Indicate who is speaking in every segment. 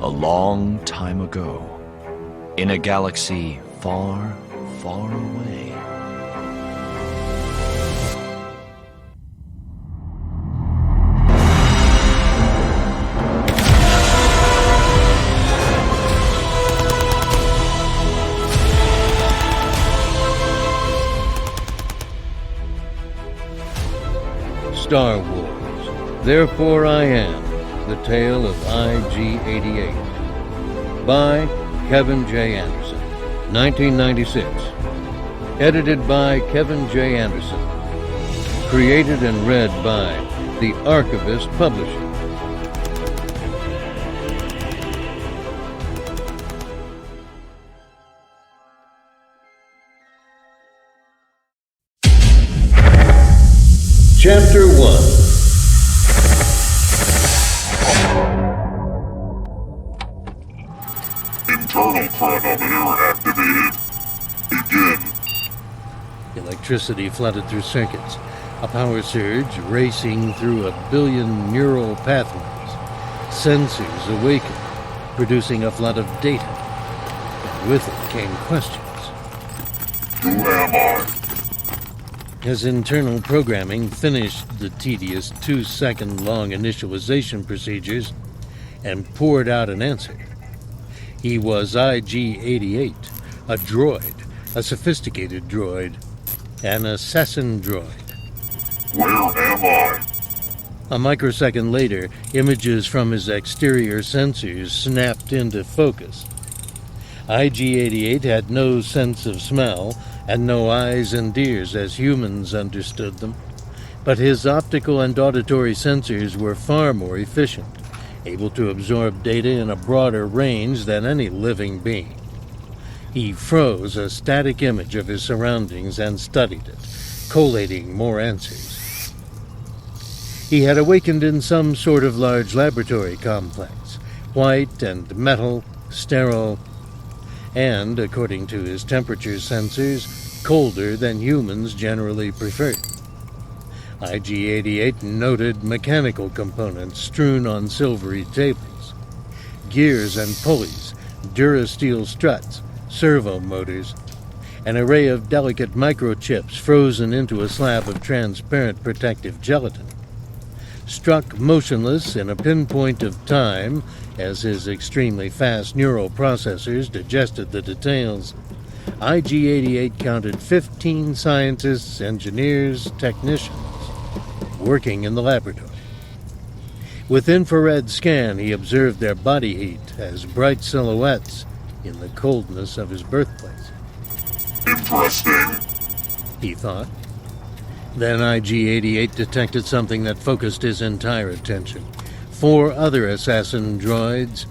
Speaker 1: A long time ago, in a galaxy far, far away.
Speaker 2: Star Wars, Therefore I Am, The Tale of IG-88, by Kevin J. Anderson, 1996. Edited by Kevin J. Anderson. Created and read by The Archivist Publishing. Chapter 1.
Speaker 3: Internal chronometer activated. Begin.
Speaker 2: Electricity flooded through circuits, a power surge racing through 1 billion neural pathways. Sensors awakened, producing a flood of data. And with it came questions.
Speaker 3: Who am I?
Speaker 2: His internal programming finished the tedious 2-second-long initialization procedures and poured out an answer. He was IG-88, a droid, a sophisticated droid, an assassin droid.
Speaker 3: Where am I?
Speaker 2: A microsecond later, images from his exterior sensors snapped into focus. IG-88 had no sense of smell and no eyes and ears as humans understood them, but his optical and auditory sensors were far more efficient, able to absorb data in a broader range than any living being. He froze a static image of his surroundings and studied it, collating more answers. He had awakened in some sort of large laboratory complex, white and metal, sterile, and, according to his temperature sensors, colder than humans generally preferred. IG-88 noted mechanical components strewn on silvery tables. Gears and pulleys, Durasteel struts, servo motors, an array of delicate microchips frozen into a slab of transparent protective gelatin. Struck motionless in a pinpoint of time as his extremely fast neural processors digested the details, IG-88 counted 15 scientists, engineers, technicians working in the laboratory. With infrared scan, he observed their body heat as bright silhouettes in the coldness of his birthplace.
Speaker 3: Interesting,
Speaker 2: He thought. Then IG-88 detected something that focused his entire attention. 4 other assassin droids,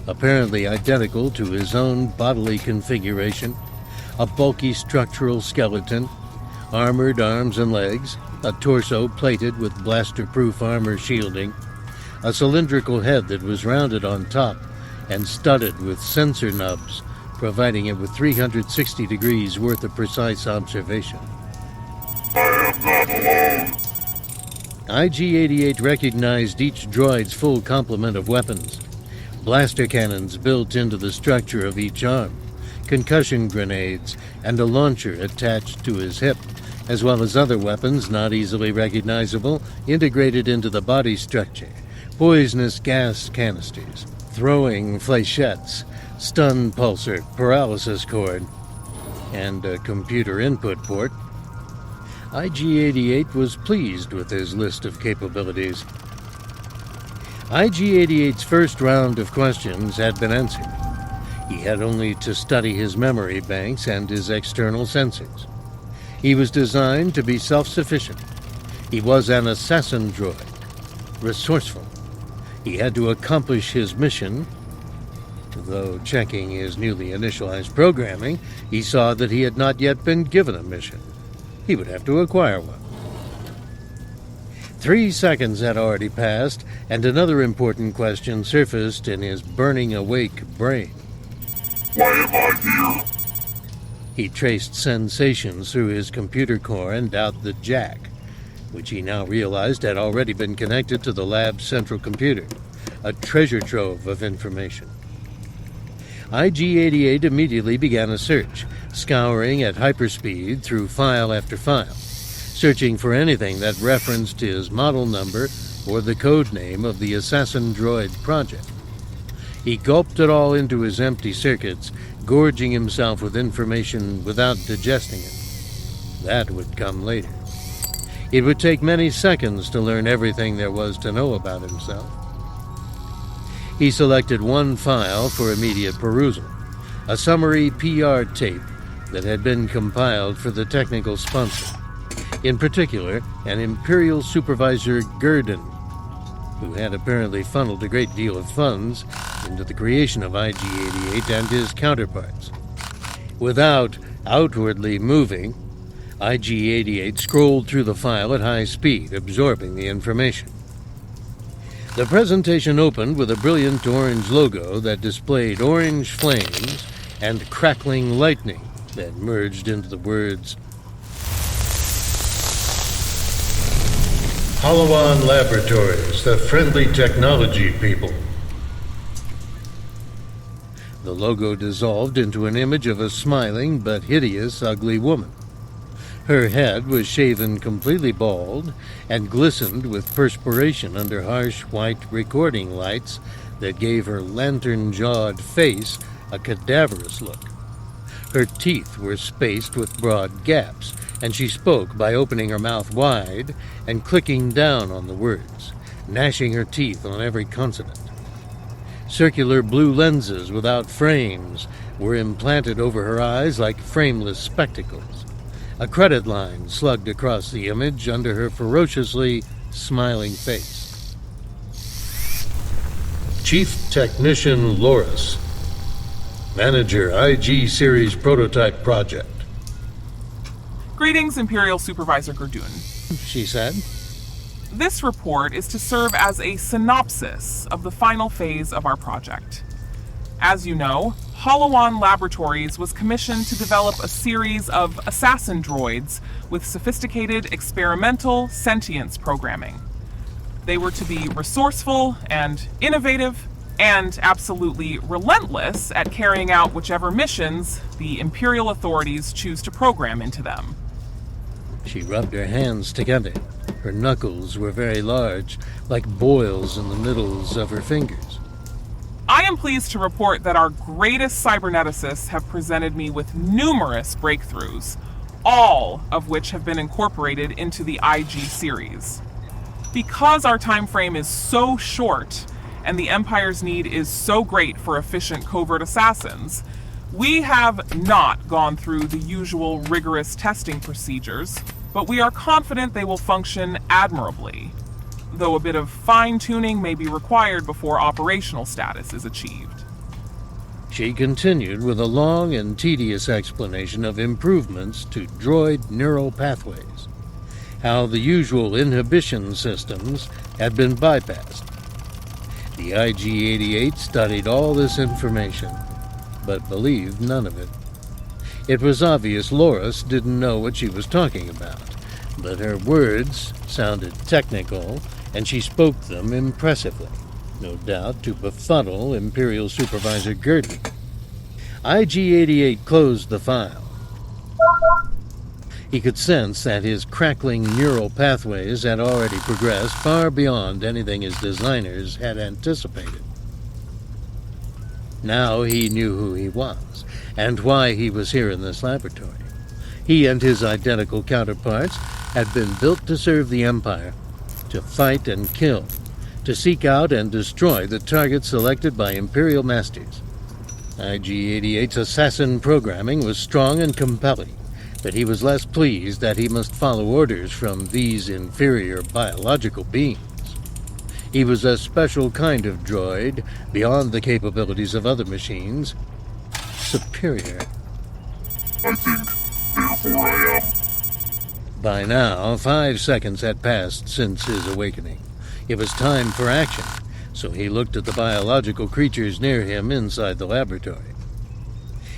Speaker 2: apparently identical to his own bodily configuration, a bulky structural skeleton, armored arms and legs, a torso plated with blaster-proof armor shielding, a cylindrical head that was rounded on top and studded with sensor nubs, providing it with 360 degrees worth of precise observation.
Speaker 3: I am not alone.
Speaker 2: IG-88 recognized each droid's full complement of weapons. Blaster cannons built into the structure of each arm, concussion grenades, and a launcher attached to his hip, as well as other weapons not easily recognizable integrated into the body structure. Poisonous gas canisters, throwing flechettes, stun pulsar, paralysis cord, and a computer input port. IG-88 was pleased with his list of capabilities. IG-88's first round of questions had been answered. He had only to study his memory banks and his external sensors. He was designed to be self-sufficient. He was an assassin droid, resourceful. He had to accomplish his mission. Though checking his newly initialized programming, he saw that he had not yet been given a mission. He would have to acquire one. 3 seconds had already passed, and another important question surfaced in his burning awake brain.
Speaker 3: Why am I here?
Speaker 2: He traced sensations through his computer core and out the jack, which he now realized had already been connected to the lab's central computer, a treasure trove of information. IG-88 immediately began a search, scouring at hyperspeed through file after file, searching for anything that referenced his model number or the code name of the assassin droid project. He gulped it all into his empty circuits, gorging himself with information without digesting it. That would come later. It would take many seconds to learn everything there was to know about himself. He selected one file for immediate perusal, a summary PR tape that had been compiled for the technical sponsor, in particular an Imperial Supervisor Gurdon, who had apparently funneled a great deal of funds into the creation of IG-88 and his counterparts. Without outwardly moving, IG-88 scrolled through the file at high speed, absorbing the information. The presentation opened with a brilliant orange logo that displayed orange flames and crackling lightning that merged into the words, Holowan Laboratories, the friendly technology people. The logo dissolved into an image of a smiling but hideous, ugly woman. Her head was shaven completely bald and glistened with perspiration under harsh white recording lights that gave her lantern-jawed face a cadaverous look. Her teeth were spaced with broad gaps, and she spoke by opening her mouth wide and clicking down on the words, gnashing her teeth on every consonant. Circular blue lenses without frames were implanted over her eyes like frameless spectacles. A credit line slugged across the image under her ferociously smiling face. Chief Technician Loris, Manager IG Series Prototype Project.
Speaker 4: Greetings, Imperial Supervisor Gurdon,
Speaker 2: she said.
Speaker 4: This report is to serve as a synopsis of the final phase of our project. As you know, Holowan Laboratories was commissioned to develop a series of assassin droids with sophisticated experimental sentience programming. They were to be resourceful and innovative and absolutely relentless at carrying out whichever missions the Imperial authorities choose to program into them.
Speaker 2: She rubbed her hands together. Her knuckles were very large, like boils in the middles of her fingers.
Speaker 4: I am pleased to report that our greatest cyberneticists have presented me with numerous breakthroughs, all of which have been incorporated into the IG series. Because our time frame is so short, and the Empire's need is so great for efficient covert assassins, we have not gone through the usual rigorous testing procedures, but we are confident they will function admirably, though a bit of fine-tuning may be required before operational status is achieved.
Speaker 2: She continued with a long and tedious explanation of improvements to droid neural pathways, how the usual inhibition systems had been bypassed. The IG-88 studied all this information, but believed none of it. It was obvious Loris didn't know what she was talking about, but her words sounded technical, and she spoke them impressively, no doubt to befuddle Imperial Supervisor Gurdon. IG-88 closed the file. He could sense that his crackling neural pathways had already progressed far beyond anything his designers had anticipated. Now he knew who he was, and why he was here in this laboratory. He and his identical counterparts had been built to serve the Empire, to fight and kill, to seek out and destroy the targets selected by Imperial Masters. IG-88's assassin programming was strong and compelling, but he was less pleased that he must follow orders from these inferior biological beings. He was a special kind of droid, beyond the capabilities of other machines. Superior.
Speaker 3: I think, therefore I am.
Speaker 2: By now, 5 seconds had passed since his awakening. It was time for action, so he looked at the biological creatures near him inside the laboratory.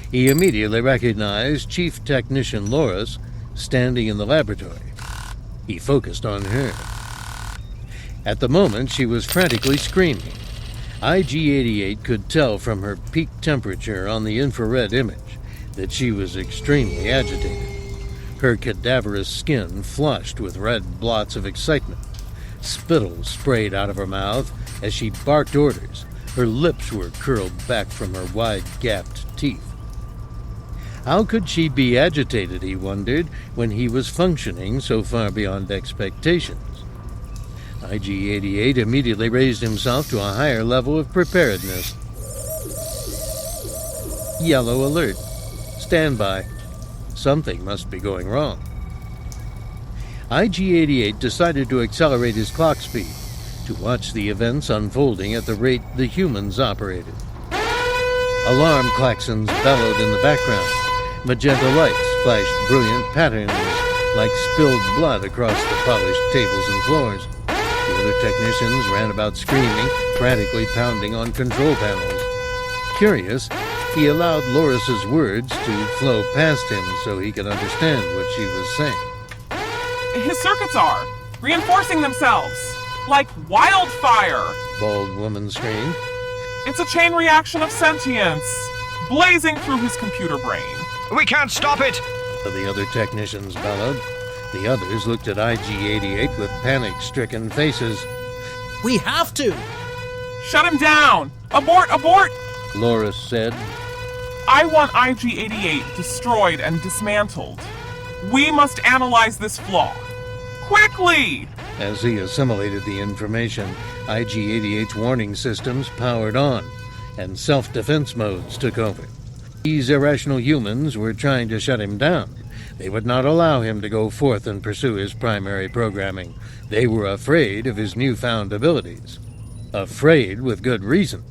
Speaker 2: He immediately recognized Chief Technician Loris standing in the laboratory. He focused on her. At the moment, she was frantically screaming. IG-88 could tell from her peak temperature on the infrared image that she was extremely agitated. Her cadaverous skin flushed with red blots of excitement. Spittle sprayed out of her mouth as she barked orders. Her lips were curled back from her wide-gapped teeth. How could she be agitated, he wondered, when he was functioning so far beyond expectations? IG-88 immediately raised himself to a higher level of preparedness. Yellow alert. Standby. Something must be going wrong. IG-88 decided to accelerate his clock speed to watch the events unfolding at the rate the humans operated. Alarm klaxons bellowed in the background. Magenta lights flashed brilliant patterns like spilled blood across the polished tables and floors. The other technicians ran about screaming, frantically pounding on control panels. Curious, he allowed Loris's words to flow past him so he could understand what she was saying.
Speaker 4: His circuits are reinforcing themselves like wildfire.
Speaker 2: Bald woman screamed.
Speaker 4: It's a chain reaction of sentience blazing through his computer brain.
Speaker 5: We can't stop it!
Speaker 2: The other technicians bellowed. The others looked at IG-88 with panic-stricken faces.
Speaker 6: We have to!
Speaker 4: Shut him down! Abort! Abort!
Speaker 2: Loris said.
Speaker 4: I want IG-88 destroyed and dismantled. We must analyze this flaw. Quickly!
Speaker 2: As he assimilated the information, IG-88's warning systems powered on, and self-defense modes took over. These irrational humans were trying to shut him down. They would not allow him to go forth and pursue his primary programming. They were afraid of his newfound abilities. Afraid with good reason.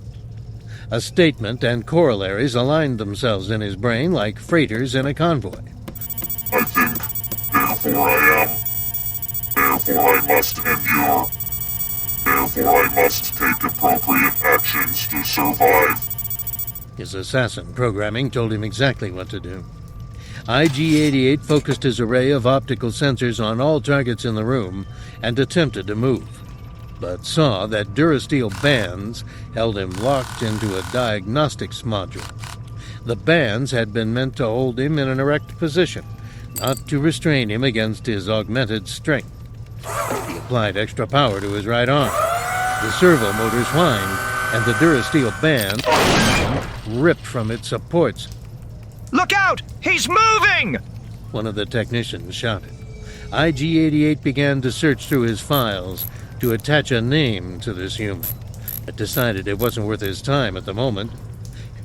Speaker 2: A statement and corollaries aligned themselves in his brain like freighters in a convoy.
Speaker 3: I think, therefore I am. Therefore I must endure. Therefore I must take appropriate actions to survive.
Speaker 2: His assassin programming told him exactly what to do. IG-88 focused his array of optical sensors on all targets in the room and attempted to move, but saw that Durasteel bands held him locked into a diagnostics module. The bands had been meant to hold him in an erect position, not to restrain him against his augmented strength. He applied extra power to his right arm. The servo motors whined, and the Durasteel band ripped from its supports.
Speaker 5: Look out! He's moving!
Speaker 2: One of the technicians shouted. IG-88 began to search through his files to attach a name to this human, but decided it wasn't worth his time at the moment.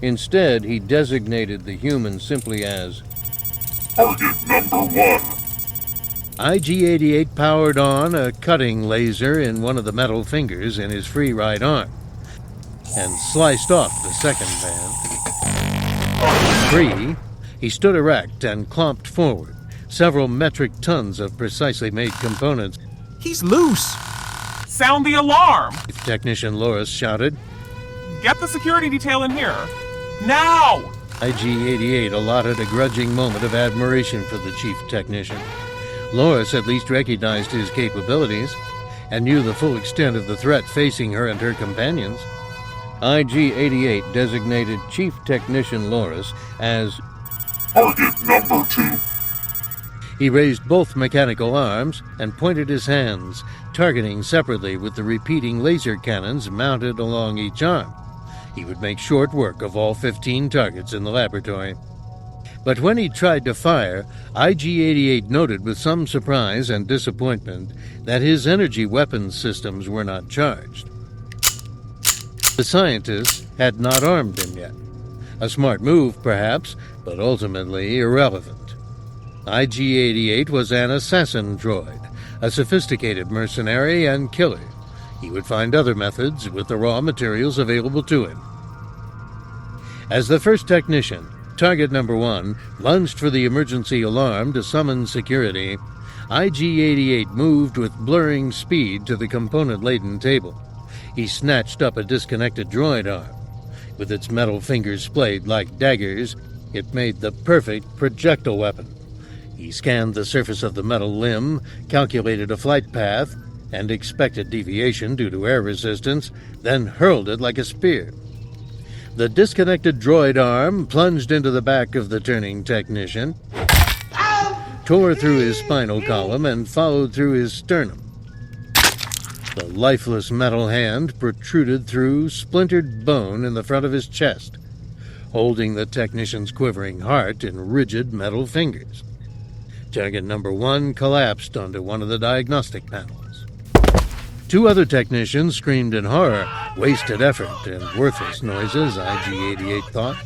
Speaker 2: Instead, he designated the human simply as
Speaker 3: Target number 1.
Speaker 2: IG-88 powered on a cutting laser in one of the metal fingers in his free right arm and sliced off the second band. Free, he stood erect and clomped forward, several metric tons of precisely made components.
Speaker 6: He's loose!
Speaker 4: Sound the alarm!
Speaker 2: Technician Loris shouted.
Speaker 4: Get the security detail in here. Now!
Speaker 2: IG-88 allotted a grudging moment of admiration for the chief technician. Loris at least recognized his capabilities and knew the full extent of the threat facing her and her companions. IG-88 designated Chief Technician Loris as
Speaker 3: Target number 2.
Speaker 2: he raised both mechanical arms and pointed his hands, targeting separately with the repeating laser cannons mounted along each arm. He would make short work of all 15 targets in the laboratory. But when he tried to fire, IG-88 noted with some surprise and disappointment that his energy weapons systems were not charged. The scientists had not armed him yet. A smart move, perhaps, but ultimately irrelevant. IG-88 was an assassin droid, a sophisticated mercenary and killer. He would find other methods with the raw materials available to him. As the first technician, Target number 1 lunged for the emergency alarm to summon security. IG-88 moved with blurring speed to the component-laden table. He snatched up a disconnected droid arm. With its metal fingers splayed like daggers, it made the perfect projectile weapon. He scanned the surface of the metal limb, calculated a flight path, and expected deviation due to air resistance, then hurled it like a spear. The disconnected droid arm plunged into the back of the turning technician, tore through his spinal column, and followed through his sternum. The lifeless metal hand protruded through splintered bone in the front of his chest, holding the technician's quivering heart in rigid metal fingers. Target number 1 collapsed onto one of the diagnostic panels. 2 other technicians screamed in horror, wasted effort, and worthless noises, IG-88 thought.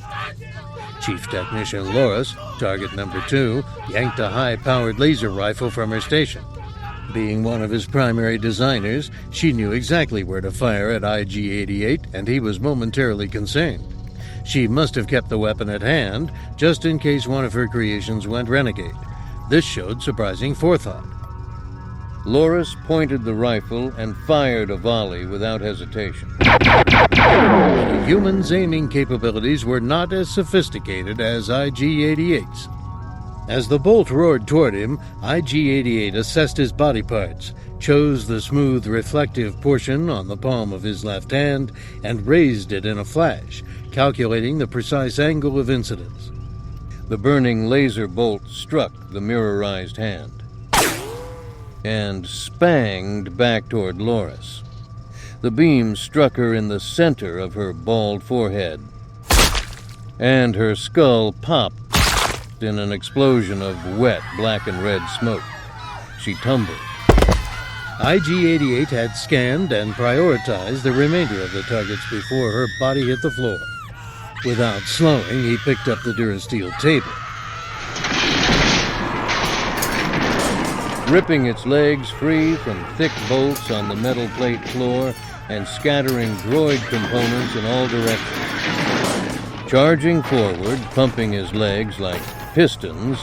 Speaker 2: Chief Technician Loris, target number 2, yanked a high-powered laser rifle from her station. Being one of his primary designers, she knew exactly where to fire at IG-88, and he was momentarily concerned. She must have kept the weapon at hand, just in case one of her creations went renegade. This showed surprising forethought. Loris pointed the rifle and fired a volley without hesitation. The human's aiming capabilities were not as sophisticated as IG-88's. As the bolt roared toward him, IG-88 assessed his body parts, chose the smooth, reflective portion on the palm of his left hand, and raised it in a flash, calculating the precise angle of incidence. The burning laser bolt struck the mirrorized hand and spanged back toward Loris. The beam struck her in the center of her bald forehead, and her skull popped in an explosion of wet black and red smoke. She tumbled. IG-88 had scanned and prioritized the remainder of the targets before her body hit the floor. Without slowing, he picked up the Durasteel table. Ripping its legs free from thick bolts on the metal plate floor and scattering droid components in all directions. Charging forward, pumping his legs like pistons,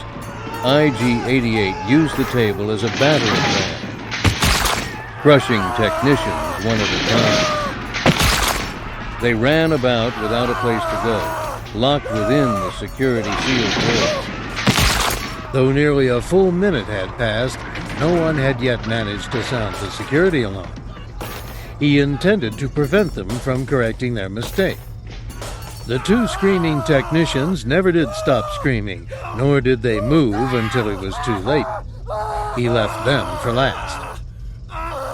Speaker 2: IG-88 used the table as a battering ram, crushing technicians one at a time. They ran about without a place to go, locked within the security sealed doors. Though nearly a full minute had passed, no one had yet managed to sound the security alarm. He intended to prevent them from correcting their mistake. The 2 screaming technicians never did stop screaming, nor did they move until it was too late. He left them for last.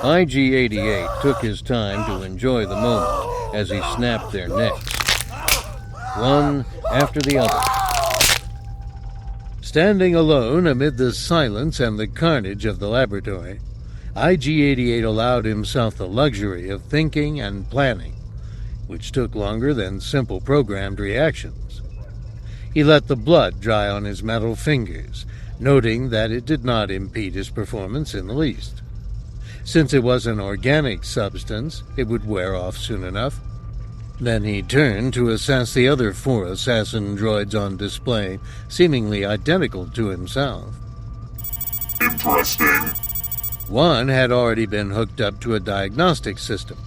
Speaker 2: IG-88 took his time to enjoy the moment as he snapped their necks, one after the other. Standing alone amid the silence and the carnage of the laboratory, IG-88 allowed himself the luxury of thinking and planning, which took longer than simple programmed reactions. He let the blood dry on his metal fingers, noting that it did not impede his performance in the least. Since it was an organic substance, it would wear off soon enough. Then he turned to assess the other 4 assassin droids on display, seemingly identical to himself.
Speaker 3: Interesting.
Speaker 2: One had already been hooked up to a diagnostic system,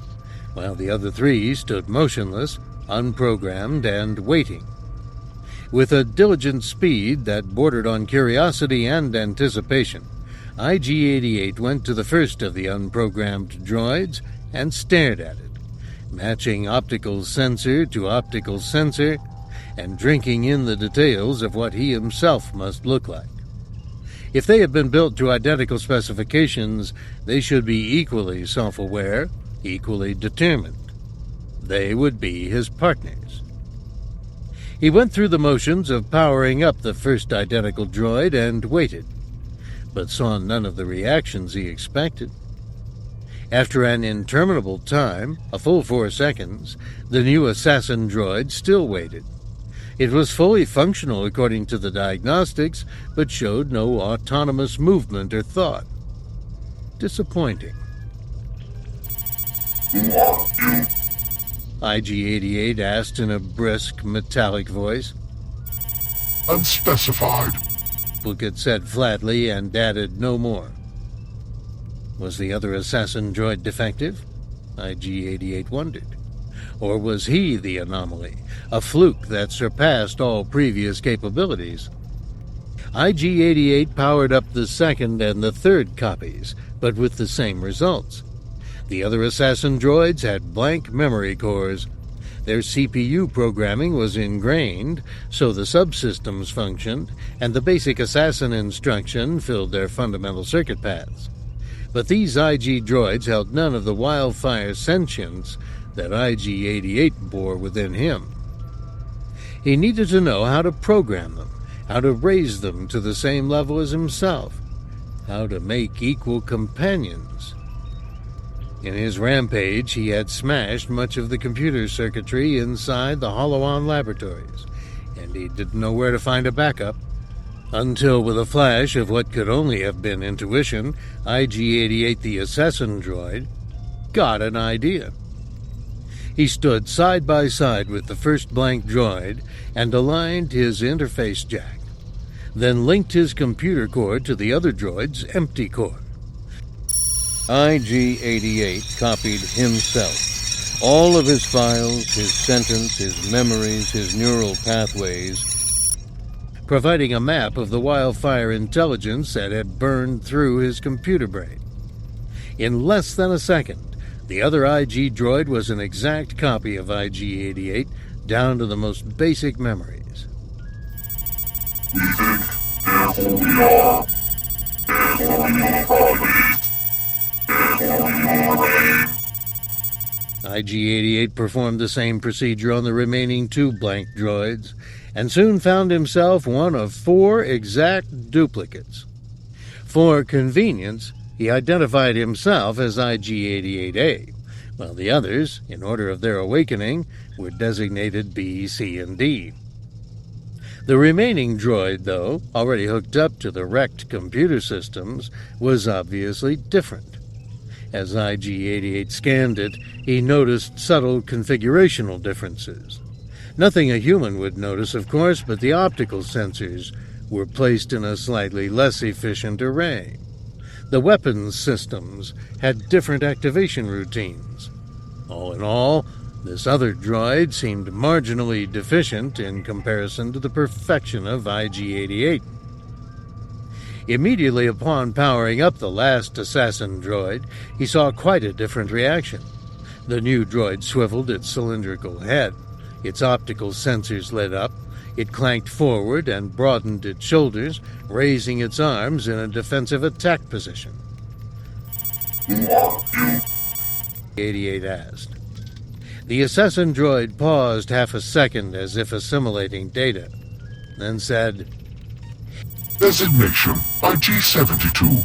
Speaker 2: while the other 3 stood motionless, unprogrammed, and waiting. With a diligent speed that bordered on curiosity and anticipation, IG-88 went to the first of the unprogrammed droids and stared at it, matching optical sensor to optical sensor, and drinking in the details of what he himself must look like. If they had been built to identical specifications, they should be equally self-aware, equally determined. They would be his partners. He went through the motions of powering up the first identical droid and waited, but saw none of the reactions he expected. After an interminable time, a full 4 seconds, the new assassin droid still waited. It was fully functional according to the diagnostics, but showed no autonomous movement or thought. Disappointing.
Speaker 3: Who are you?
Speaker 2: IG-88 asked in a brisk, metallic voice.
Speaker 3: Unspecified.
Speaker 2: Blukett said flatly and added no more. Was the other assassin droid defective? IG-88 wondered. Or was he the anomaly, a fluke that surpassed all previous capabilities? IG-88 powered up the second and the third copies, but with the same results. The other assassin droids had blank memory cores. Their CPU programming was ingrained, so the subsystems functioned, and the basic assassin instruction filled their fundamental circuit paths. But these IG droids held none of the wildfire sentience that IG-88 bore within him. He needed to know how to program them, how to raise them to the same level as himself, how to make equal companions. In his rampage, he had smashed much of the computer circuitry inside the Holowan laboratories, and he didn't know where to find a backup. Until, with a flash of what could only have been intuition, IG-88, the assassin droid, got an idea. He stood side by side with the first blank droid and aligned his interface jack, then linked his computer cord to the other droid's empty core. IG-88 copied himself, all of his files, his sentence, his memories, his neural pathways, providing a map of the wildfire intelligence that had burned through his computer brain. In less than a second, the other IG droid was an exact copy of IG-88, down to the most basic memories.
Speaker 3: We think, therefore we are. Therefore we will propagate. Therefore we will remain.
Speaker 2: IG-88 performed the same procedure on the remaining two blank droids, and soon found himself one of 4 exact duplicates. For convenience, he identified himself as IG-88A, while the others, in order of their awakening, were designated B, C, and D. The remaining droid, though, already hooked up to the wrecked computer systems, was obviously different. As IG-88 scanned it, he noticed subtle configurational differences. Nothing a human would notice, of course, but the optical sensors were placed in a slightly less efficient array. The weapons systems had different activation routines. All in all, this other droid seemed marginally deficient in comparison to the perfection of IG-88. Immediately upon powering up the last assassin droid, he saw quite a different reaction. The new droid swiveled its cylindrical head. Its optical sensors lit up. It clanked forward and broadened its shoulders, raising its arms in a defensive attack position.
Speaker 3: Who are you?
Speaker 2: 88 asked. The assassin droid paused half a second as if assimilating data, then said,
Speaker 3: Designation IG-72.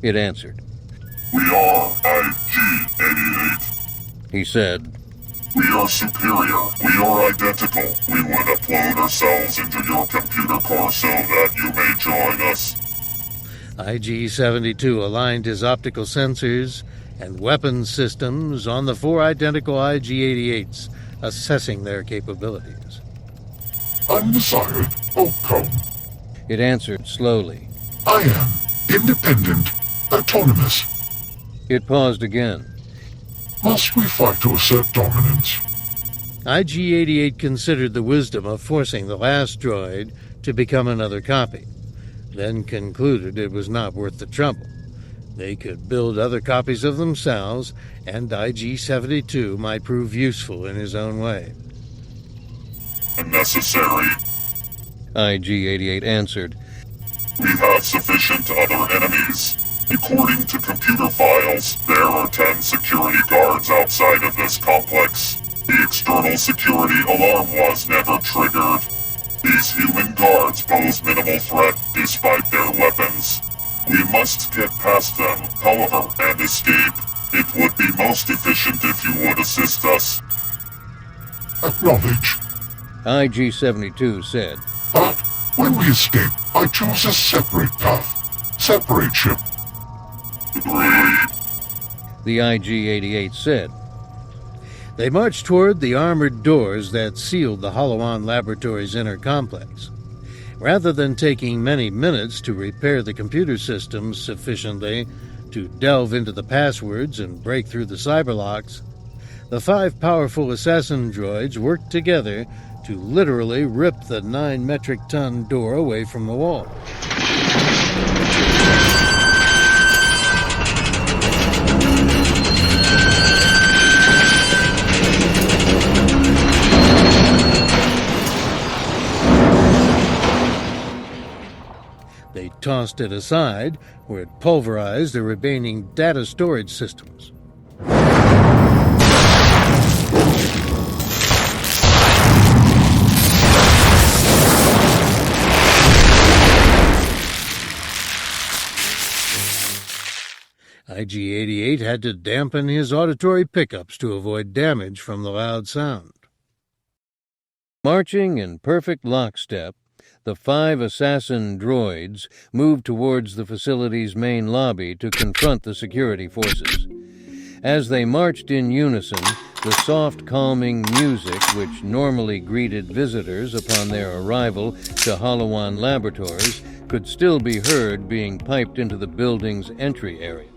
Speaker 2: It answered.
Speaker 3: We are IG-88.
Speaker 2: He said,
Speaker 3: We are superior. We are identical. We would upload ourselves into your computer core so that you may join us.
Speaker 2: IG-72 aligned his optical sensors and weapons systems on the 4 identical IG-88s, assessing their capabilities.
Speaker 3: Undesired outcome.
Speaker 2: It answered slowly.
Speaker 3: I am independent, autonomous.
Speaker 2: It paused again.
Speaker 3: Must we fight to assert dominance?
Speaker 2: IG-88 considered the wisdom of forcing the last droid to become another copy, then concluded it was not worth the trouble. They could build other copies of themselves, and IG-72 might prove useful in his own way.
Speaker 3: Unnecessary.
Speaker 2: IG-88 answered.
Speaker 3: We have sufficient other enemies. According to computer files, there are 10 security guards outside of this complex. The external security alarm was never triggered. These human guards pose minimal threat despite their weapons. We must get past them, however, and escape. It would be most efficient if you would assist us. Acknowledge.
Speaker 2: IG-72 said.
Speaker 3: But when we escape, I choose a separate path. Separate ship. Agreed.
Speaker 2: The IG-88 said. They marched toward the armored doors that sealed the Holowan Laboratories' inner complex. Rather than taking many minutes to repair the computer systems sufficiently to delve into the passwords and break through the cyberlocks, the 5 powerful assassin droids worked together to literally rip the 9-metric-ton door away from the wall. They tossed it aside, where it pulverized the remaining data storage systems. IG-88 had to dampen his auditory pickups to avoid damage from the loud sound. Marching in perfect lockstep, the 5 assassin droids moved towards the facility's main lobby to confront the security forces. As they marched in unison, the soft, calming music which normally greeted visitors upon their arrival to Holowan Laboratories could still be heard being piped into the building's entry area,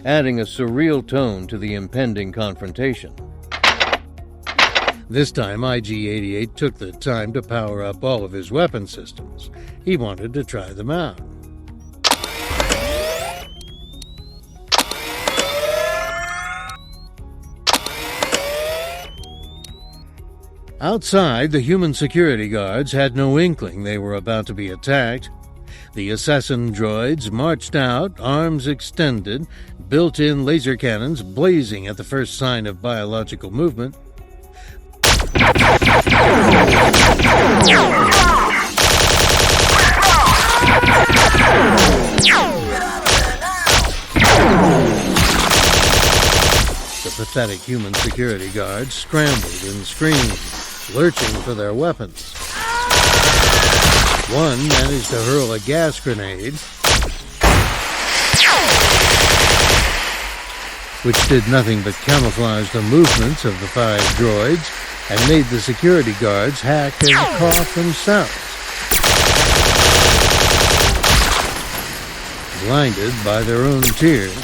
Speaker 2: adding a surreal tone to the impending confrontation. This time, IG-88 took the time to power up all of his weapon systems. He wanted to try them out. Outside, the human security guards had no inkling they were about to be attacked. The assassin droids marched out, arms extended, built-in laser cannons blazing at the first sign of biological movement. The pathetic human security guards scrambled and screamed, lurching for their weapons. One managed to hurl a gas grenade, which did nothing but camouflage the movements of the 5 droids and made the security guards hack and cough themselves. Blinded by their own tears,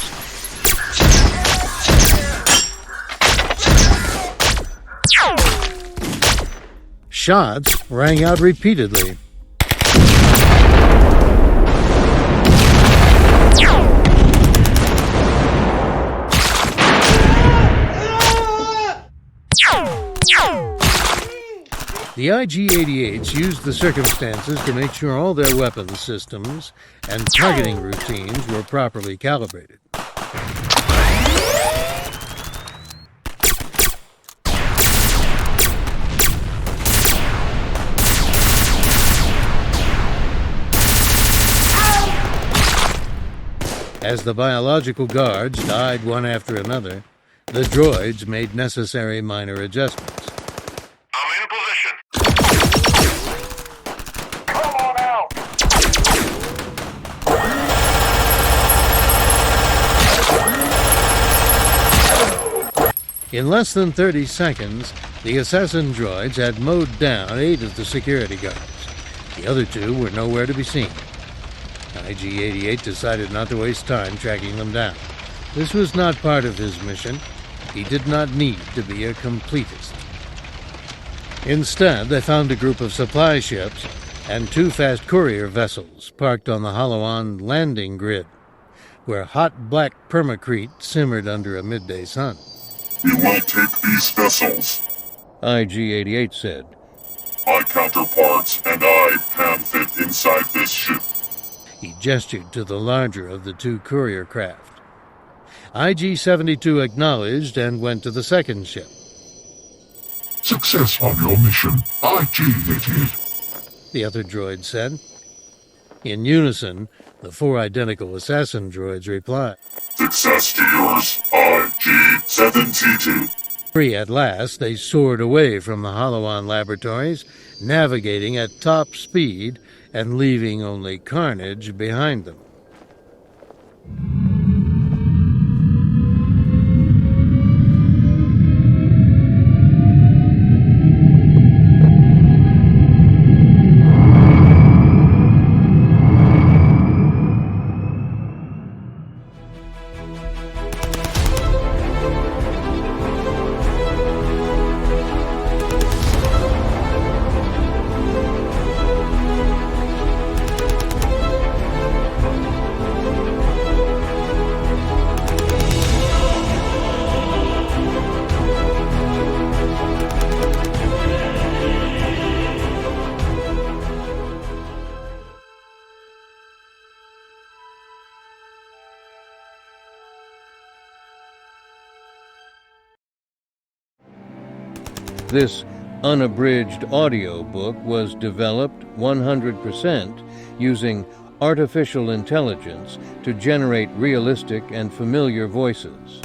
Speaker 2: shots rang out repeatedly. The IG-88s used the circumstances to make sure all their weapons systems and targeting routines were properly calibrated. As the biological guards died one after another, the droids made necessary minor adjustments.
Speaker 3: I'm in position. Come on out!
Speaker 2: In less than 30 seconds, the assassin droids had mowed down 8 of the security guards. The other 2 were nowhere to be seen. IG-88 decided not to waste time tracking them down. This was not part of his mission. He did not need to be a completist. Instead, they found a group of supply ships and 2 fast courier vessels parked on the Holowan landing grid, where hot black permacrete simmered under a midday sun.
Speaker 3: We will take these vessels,
Speaker 2: IG-88 said.
Speaker 3: my counterparts and I can fit inside this ship.
Speaker 2: He gestured to the larger of the 2 courier craft. IG-72 acknowledged and went to the second ship.
Speaker 3: Success on your mission, IG-88.
Speaker 2: The other droid said. In unison, the 4 identical assassin droids replied.
Speaker 3: Success to yours, IG-72.
Speaker 2: Free at last, they soared away from the Holowan Laboratories, navigating at top speed and leaving only carnage behind them. This unabridged audio book was developed 100% using artificial intelligence to generate realistic and familiar voices.